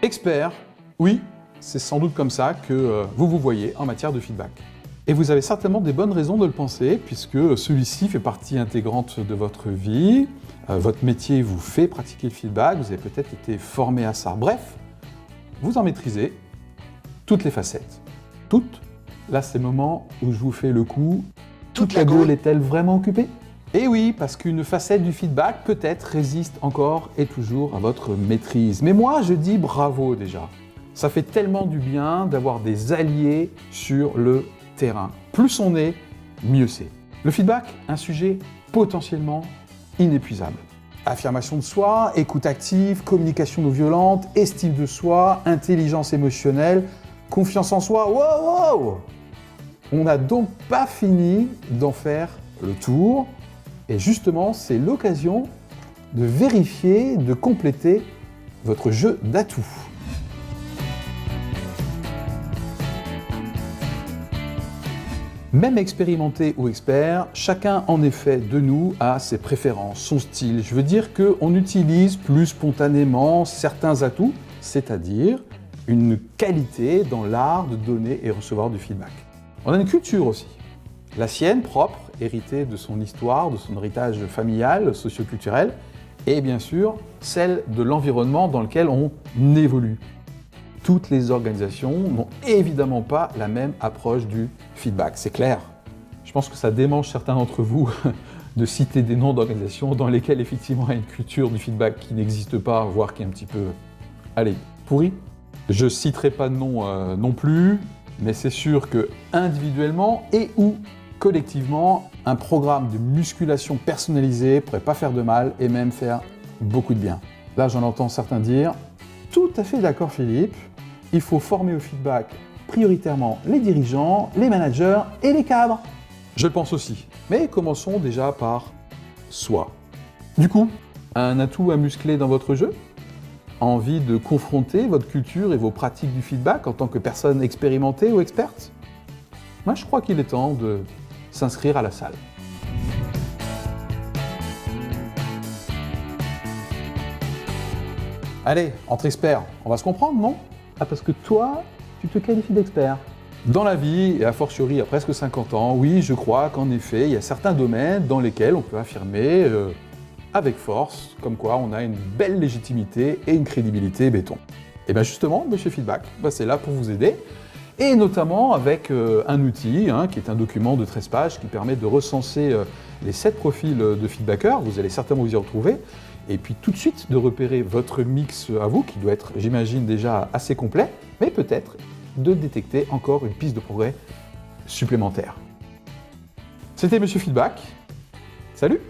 Expert, oui, c'est sans doute comme ça que vous vous voyez en matière de feedback. Et vous avez certainement des bonnes raisons de le penser, puisque celui-ci fait partie intégrante de votre vie, votre métier vous fait pratiquer le feedback, vous avez peut-être été formé à ça. Bref, vous en maîtrisez toutes les facettes. Toutes. Là, c'est le moment où je vous fais le coup. Toute la gaule est-elle vraiment occupée ? Et oui, parce qu'une facette du feedback peut-être résiste encore et toujours à votre maîtrise. Mais moi, je dis bravo déjà. Ça fait tellement du bien d'avoir des alliés sur le terrain. Plus on est, mieux c'est. Le feedback, un sujet potentiellement inépuisable. Affirmation de soi, écoute active, communication non violente, estime de soi, intelligence émotionnelle, confiance en soi. Wow! On n'a donc pas fini d'en faire le tour. Et justement, c'est l'occasion de vérifier, de compléter votre jeu d'atouts. Même expérimenté ou expert, chacun en effet de nous a ses préférences, son style. Je veux dire qu'on utilise plus spontanément certains atouts, c'est-à-dire une qualité dans l'art de donner et recevoir du feedback. On a une culture aussi. La sienne, propre, héritée de son histoire, de son héritage familial, socioculturel, et bien sûr, celle de l'environnement dans lequel on évolue. Toutes les organisations n'ont évidemment pas la même approche du feedback, c'est clair. Je pense que ça démange certains d'entre vous de citer des noms d'organisations dans lesquelles effectivement il y a une culture du feedback qui n'existe pas, voire qui est un petit peu, allez, pourrie. Je citerai pas de nom non plus, mais c'est sûr que individuellement et ou collectivement, un programme de musculation personnalisé pourrait pas faire de mal et même faire beaucoup de bien. Là, j'en entends certains dire « Tout à fait d'accord Philippe, il faut former au feedback prioritairement les dirigeants, les managers et les cadres. » Je le pense aussi, mais commençons déjà par soi. Du coup, un atout à muscler dans votre jeu ? Envie de confronter votre culture et vos pratiques du feedback en tant que personne expérimentée ou experte ? Moi, je crois qu'il est temps de s'inscrire à la salle. Allez, entre experts, on va se comprendre, non ? Ah, parce que toi, tu te qualifies d'expert. Dans la vie, et a fortiori à presque 50 ans, oui, je crois qu'en effet, il y a certains domaines dans lesquels on peut affirmer avec force, comme quoi on a une belle légitimité et une crédibilité béton. Et bien justement, Monsieur Feedback, c'est là pour vous aider, et notamment avec un outil qui est un document de 13 pages qui permet de recenser les 7 profils de feedbackers, vous allez certainement vous y retrouver, et puis tout de suite de repérer votre mix à vous, qui doit être, j'imagine, déjà assez complet, mais peut-être de détecter encore une piste de progrès supplémentaire. C'était Monsieur Feedback, salut!